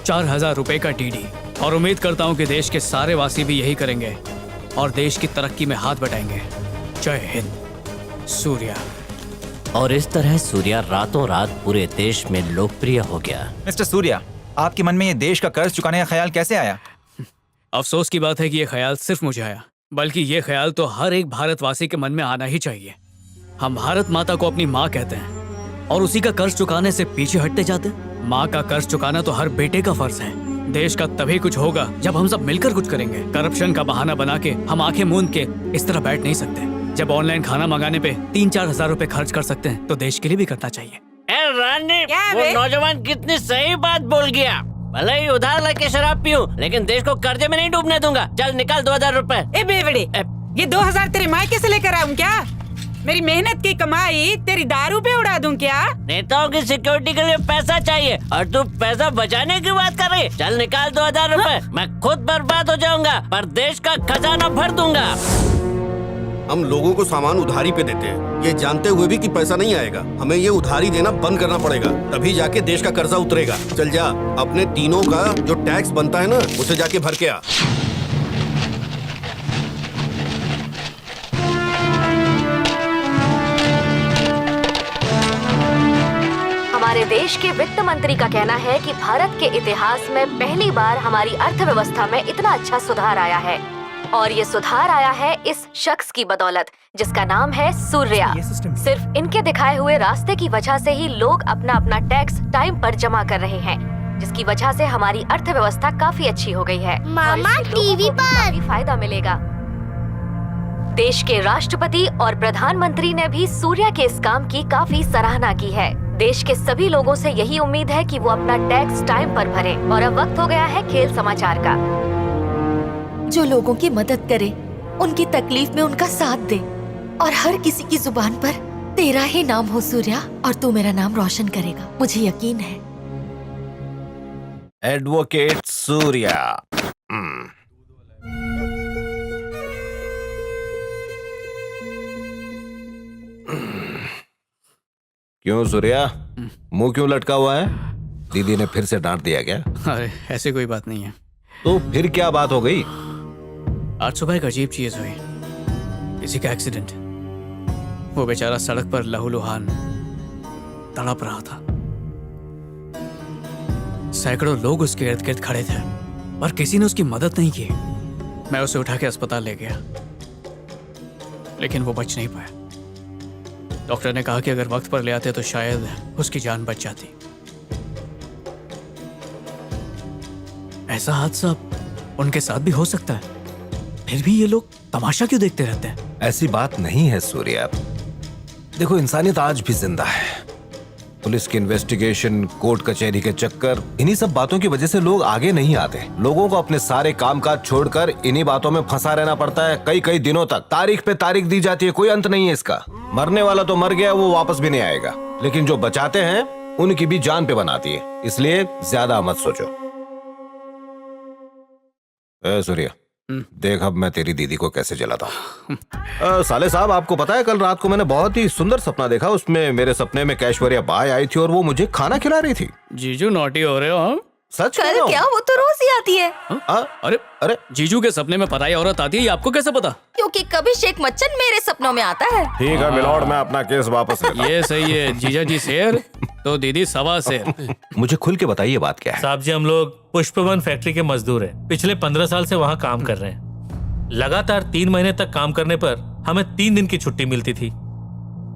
4,000 रुपए का डीडी। और उम्मीद करता हूँ कि देश के सारे वासी भी यही करेंगे और देश की तरक्की में हाथ बटाएंगे। जय हिंद। सूर्या। और इस तरह सूर्या रातों रात पूरे देश में लोकप्रिय हो गया। मिस्टर सूर्या, आपके मन में ये देश का कर्ज चुकाने का ख्याल कैसे आया? अफसोस की बात है कि ये ख्याल सिर्फ मुझे आया, बल्कि ये ख्याल तो हर एक भारतवासी के मन में आना ही चाहिए। हम भारत माता को अपनी माँ कहते हैं और उसी का कर्ज चुकाने से पीछे हटते जाते हैं। माँ का कर्ज चुकाना तो हर बेटे का फर्ज है। देश का तभी कुछ होगा जब हम सब मिलकर कुछ करेंगे। करप्शन का बहाना बना के हम आंखें मूंद के इस तरह बैठ नहीं सकते। जब ऑनलाइन खाना मंगाने पे 3-4 हजार रुपए खर्च कर सकते हैं तो देश के लिए भी करना चाहिए। रानी, वो नौजवान कितनी सही बात बोल गया। भले ही उधार लेके शराब पीऊं, लेकिन देश को कर्जे में नहीं डूबने दूंगा। चल निकाल 2,000 रुपए। ए बेवड़े, ये 2,000 तेरे मायके से लेकर आऊं क्या? मेरी मेहनत की कमाई तेरी दारू पे उड़ा दूं क्या? नेताओं की सिक्योरिटी के लिए पैसा चाहिए और तू पैसा बचाने की बात कर रही। चल निकाल 2,000 रुपए। मैं खुद बर्बाद हो जाऊंगा पर देश का खजाना भर दूंगा। हम लोगों को सामान उधारी पे देते हैं, ये जानते हुए भी कि पैसा नहीं आएगा। हमें ये उधारी देना बंद करना पड़ेगा, तभी जाके देश का कर्जा उतरेगा। चल जा, अपने तीनों का जो टैक्स बनता है ना, उसे जाके भर के आ। हमारे देश के वित्त मंत्री का कहना है कि भारत के इतिहास में पहली बार हमारी अर्थव्यवस्था में इतना अच्छा सुधार आया है और ये सुधार आया है इस शख्स की बदौलत जिसका नाम है सूर्या। सिर्फ इनके दिखाए हुए रास्ते की वजह से ही लोग अपना अपना टैक्स टाइम पर जमा कर रहे हैं, जिसकी वजह से हमारी अर्थव्यवस्था काफी अच्छी हो गई है। मामा टीवी पर काफी फायदा मिलेगा। देश के राष्ट्रपति और प्रधानमंत्री ने भी सूर्या के इस काम की काफी सराहना की है। देश के सभी लोगों से यही उम्मीद है कि वो अपना टैक्स टाइम पर भरें। और अब वक्त हो गया है खेल समाचार का। जो लोगों की मदद करे, उनकी तकलीफ में उनका साथ दे और हर किसी की जुबान पर तेरा ही नाम हो सूर्या, और तू मेरा नाम रोशन करेगा, मुझे यकीन है। एडवोकेट सूर्या। क्यों सूर्या, मुंह क्यों लटका हुआ है? दीदी ने फिर से डांट दिया क्या? अरे ऐसी कोई बात नहीं है। तो फिर क्या बात हो गई? आज सुबह एक अजीब चीज हुई, किसी का एक्सीडेंट। वो बेचारा सड़क पर लहूलुहान तड़प रहा था। सैकड़ों लोग उसके इर्द गिर्द खड़े थे पर किसी ने उसकी मदद नहीं की। मैं उसे उठा के अस्पताल ले गया लेकिन वो बच नहीं पाया। डॉक्टर ने कहा कि अगर वक्त पर ले आते तो शायद उसकी जान बच जाती। ऐसा हादसा उनके साथ भी हो सकता है, फिर भी ये लोग तमाशा क्यों देखते रहते हैं? ऐसी बात नहीं है सूर्या। देखो, इंसानियत आज भी जिंदा है। पुलिस की इन्वेस्टिगेशन, कोर्ट कचहरी के चक्कर, इन्हीं सब बातों की वजह से लोग आगे नहीं आते। लोगों को अपने सारे कामकाज छोड़कर इन्हीं बातों में फंसा रहना पड़ता है। कई कई दिनों तक तारीख पे तारीख दी जाती है, कोई अंत नहीं है इसका। मरने वाला तो मर गया, वो वापस भी नहीं आएगा, लेकिन जो बचाते हैं उनकी भी जान पे बनाती है। इसलिए ज्यादा मत सोचो। सूर्या, देख अब मैं तेरी दीदी को कैसे जलाता हूँ। साले साहब, आपको पता है कल रात को मैंने बहुत ही सुंदर सपना देखा। उसमें मेरे सपने में कैश्वर्या बाई आई थी और वो मुझे खाना खिला रही थी। जीजू नॉटी हो रहे हो? हाँ? सच कल क्या? वो तो रोज ही आती है। अरे अरे, जीजू के सपने में पराई औरत आती है, ये आपको कैसे पता? क्योंकि कभी शेख मच्चन मेरे सपनों में आता है। ठीक है मिलॉर्ड, मैं अपना केस वापस लेता हूं। ये सही है, जीजा जी शेर तो दीदी सवा शेर। मुझे खुल के बताइए बात क्या है? साहब जी, हम लोग पुष्पवन फैक्ट्री के मजदूर हैं। पिछले 15 साल से वहाँ काम कर रहे हैं। लगातार 3 महीने तक काम करने पर हमें 3 दिन की छुट्टी मिलती थी,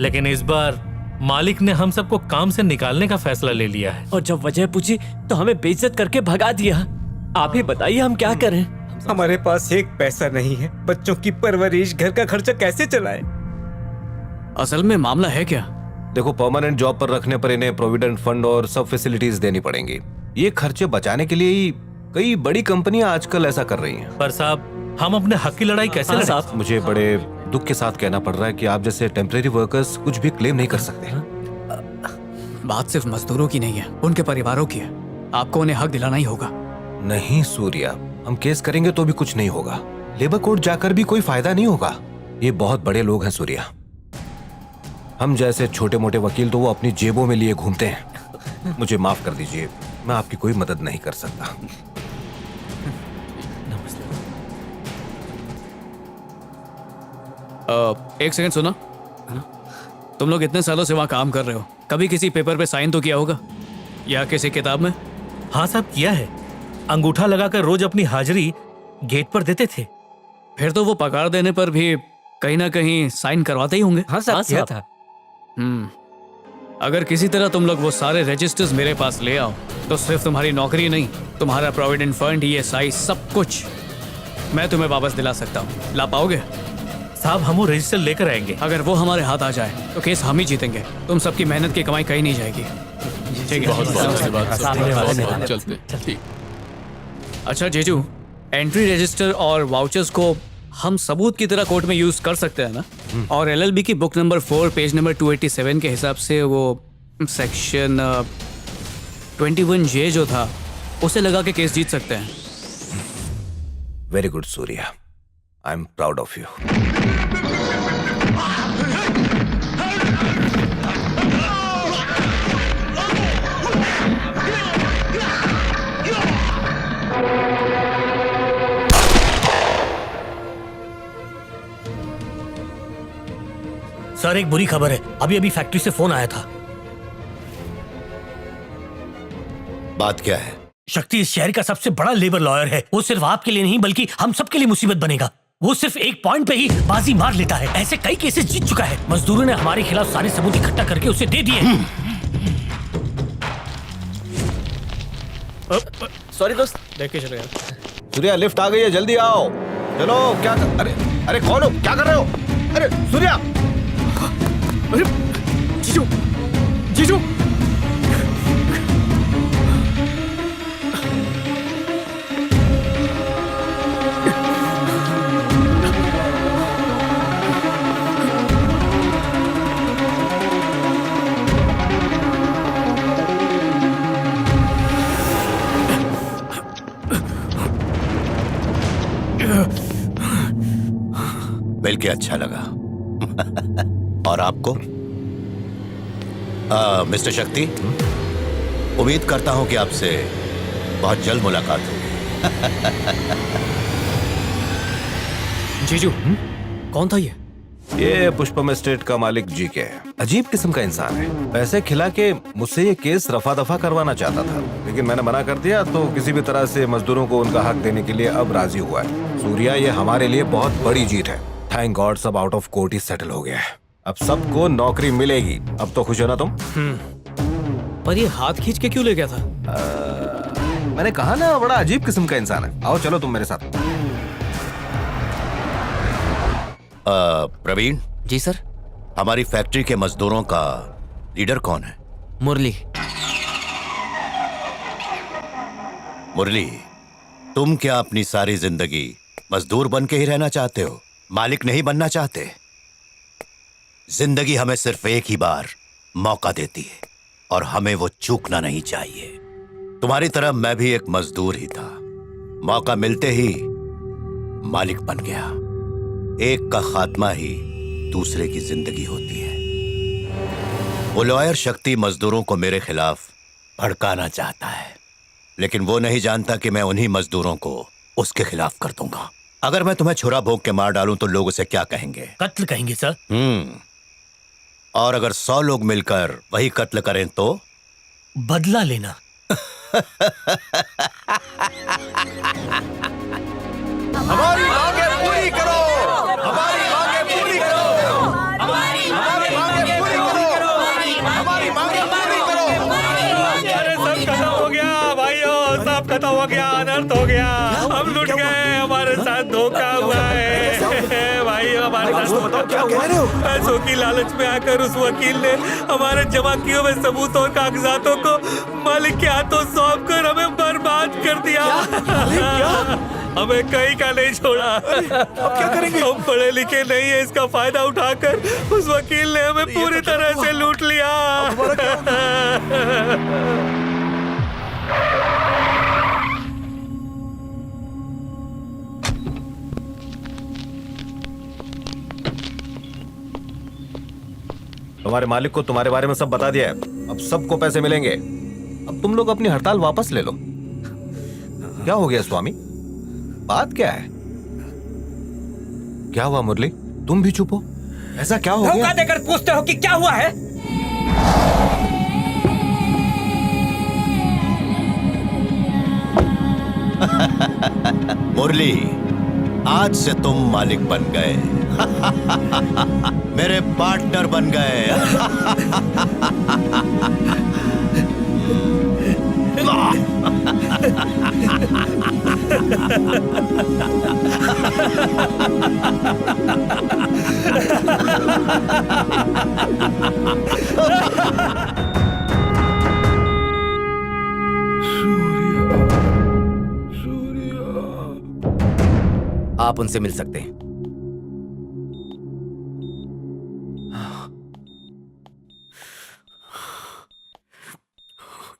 लेकिन इस बार मालिक ने हम सबको काम से निकालने का फैसला ले लिया है। और जब वजह पूछी तो हमें बेइज्जत करके भगा दिया। आप ही बताइए हम क्या करें? हमारे पास एक पैसा नहीं है, बच्चों की परवरिश, घर का खर्चा कैसे चलाएं? असल में मामला है क्या? देखो, परमानेंट जॉब पर रखने पर इन्हें प्रोविडेंट फंड और सब फैसिलिटीज देनी पड़ेंगी। ये खर्चे बचाने के लिए ही कई बड़ी कंपनियां आजकल ऐसा कर रही हैं। पर साहब, हम अपने हक की लड़ाई कैसे लड़ें? साहब, मुझे बड़े दुख के साथ कहना पड़ रहा है कि आप जैसे टेम्परेरी वर्कर्स कुछ भी क्लेम नहीं कर सकते। बात सिर्फ मजदूरों की नहीं है, उनके परिवारों की है। आपको उन्हें हक दिलाना ही होगा। नहीं सूर्या, हम केस करेंगे तो भी कुछ नहीं होगा। लेबर कोर्ट जाकर भी कोई फायदा नहीं होगा। ये बहुत बड़े लोग हैं सूर्या। हम जैसे छोटे मोटे वकील तो वो अपनी जेबों में लिए घूमते हैं। मुझे माफ कर दीजिए, मैं आपकी कोई मदद नहीं कर सकता। एक सेकंड सुना, तुम लोग इतने सालों से वहाँ काम कर रहे हो, कभी किसी पेपर पे साइन तो किया होगा या किसी किताब में? हाँ साहब, किया है। अंगूठा लगाकर रोज अपनी हाजिरी गेट पर देते थे। फिर तो वो पगार देने पर भी कहीं ना कहीं साइन करवाते ही होंगे। हाँ साहब, किया था। अगर किसी तरह तुम लोग वो सारे रजिस्टर्स मेरे पास ले आओ तो सिर्फ तुम्हारी नौकरी नहीं, तुम्हारा प्रोविडेंट फंड, ESI, सब कुछ मैं तुम्हें वापस दिला सकता हूँ। ला पाओगे? साहब, हम वो रजिस्टर लेकर आएंगे। अगर वो हमारे हाथ आ जाए तो केस हम ही जीतेंगे। तुम सबकी मेहनत की कमाई कहीं नहीं जाएगी। ठीक है। अच्छा जीजू, एंट्री रजिस्टर और वाउचर्स को हम सबूत की तरह कोर्ट में यूज कर सकते हैं ना? और LLB की बुक नंबर 4 पेज नंबर 287 के हिसाब से वो सेक्शन 21J जो था उसे लगा के केस जीत सकते हैं। Very good Surya, I am proud of you. Sir, एक बुरी खबर है। अभी फैक्ट्री से फोन आया था। बात क्या है? शक्ति इस शहर का सबसे बड़ा लेबर लॉयर है। वो सिर्फ आपके लिए नहीं बल्कि हम सबके लिए मुसीबत बनेगा। वो सिर्फ एक पॉइंट पे ही बाजी मार लेता है। ऐसे कई केसेस जीत चुका है। मजदूरों ने हमारे खिलाफ सारे सबूत इकट्ठा करके उसे दे दिए। सॉरी दोस्त, देख के चलो यार। सूर्या, लिफ्ट आ गई है, जल्दी आओ। चलो। अरे अरे कौन हो? क्या कर रहे हो? अरे सूर्या! अरे जीजू, जीजू! मिलके अच्छा लगा। और आपको? मिस्टर शक्ति, उम्मीद करता हूं कि आपसे बहुत जल्द मुलाकात होगी। जीजू, कौन था ये? ये पुष्पम एस्टेट का मालिक जीके है। अजीब किस्म का इंसान है। पैसे खिला के मुझसे ये केस रफा दफा करवाना चाहता था, लेकिन मैंने मना कर दिया, तो किसी भी तरह से मजदूरों को उनका हक देने के लिए अब राजी हुआ है। सूर्या, ये हमारे लिए बहुत बड़ी जीत है। थैंक गॉड, सब out of court he settle हो गया है। अब सबको नौकरी मिलेगी। अब तो खुश हो ना तुम? पर ये हाथ खींच के क्यों ले गया था? मैंने कहा ना, बड़ा अजीब किस्म का इंसान है। आओ चलो तुम मेरे साथ। प्रवीण जी सर। हमारी फैक्ट्री के मजदूरों का लीडर कौन है? मुरली। मुरली, तुम क्या अपनी सारी जिंदगी मजदूर बन के ही रहना चाहते हो? मालिक नहीं बनना चाहते? जिंदगी हमें सिर्फ एक ही बार मौका देती है और हमें वो चूकना नहीं चाहिए। तुम्हारी तरह मैं भी एक मजदूर ही था। मौका मिलते ही मालिक बन गया। एक का खात्मा ही दूसरे की जिंदगी होती है। वो लॉयर शक्ति मजदूरों को मेरे खिलाफ भड़काना चाहता है, लेकिन वो नहीं जानता कि मैं उन्हीं मजदूरों को उसके खिलाफ कर दूंगा। अगर मैं तुम्हें छुरा भोग के मार डालूं तो लोग उसे क्या कहेंगे? कत्ल कहेंगे सर। और अगर 100 लोग मिलकर वही कत्ल करें तो? बदला लेना। हमारी मांगे पूरी करो, हमारी मांगे पूरी करो, हमारी मांगे पूरी करो, हमारी मांगे पूरी करो। अरे सब खत्म हो गया भाइयों, सब खत्म हो गया, अनर्थ हो गया। हम लुट गए, हमारे साथ धोखा हुआ है भाइयों। हमारे साथ क्या कह रहे हो? पैसों की लालच में आकर उस वकील ने हमारे जमा किए हुए सबूतों और कागजातों को मालिक के हाथों सौंप कर हमें बर्बाद कर दिया। हमें कहीं का नहीं छोड़ा। अब क्या करेंगे? हम पढ़े लिखे नहीं है, इसका फायदा उठाकर उस वकील ने हमें पूरी तरह से लूट लिया। तुम्हारे मालिक को तुम्हारे बारे में सब बता दिया है। अब सबको पैसे मिलेंगे। अब तुम लोग अपनी हड़ताल वापस ले लो। क्या हो गया स्वामी, बात क्या है? क्या हुआ मुरली, तुम भी चुप हो? ऐसा क्या हो धोखा गया? देकर पूछते हो कि क्या हुआ है? मुरली, आज से तुम मालिक बन गए। मेरे पार्टनर बन गए। आप उनसे मिल सकते हैं।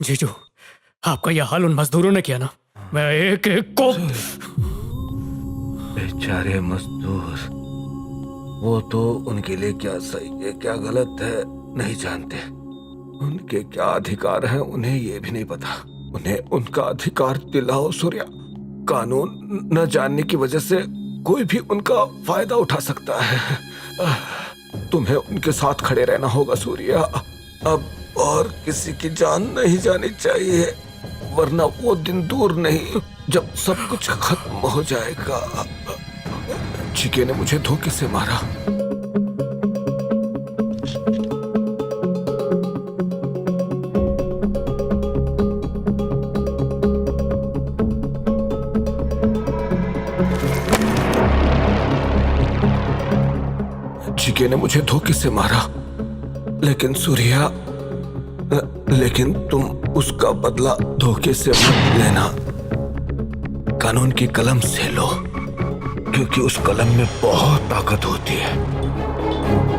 जीजू, आपका यह हाल उन मजदूरों ने किया ना। मैं एक एक को बेचारे मजदूर, वो तो उनके लिए क्या सही है क्या गलत है नहीं जानते। उनके क्या अधिकार हैं उन्हें ये भी नहीं पता। उन्हें उनका अधिकार दिलाओ सूर्या। कानून न जानने की वजह से कोई भी उनका फायदा उठा सकता है। तुम्हें उनके साथ खड़े रहना होगा सूर्या। अब और किसी की जान नहीं जानी चाहिए, वरना वो दिन दूर नहीं जब सब कुछ खत्म हो जाएगा। चिके ने मुझे धोखे से मारा। चिके ने मुझे धोखे से मारा, लेकिन सूर्या, लेकिन तुम उसका बदला धोखे से मत लेना। कानून की कलम से लो, क्योंकि उस कलम में बहुत ताकत होती है।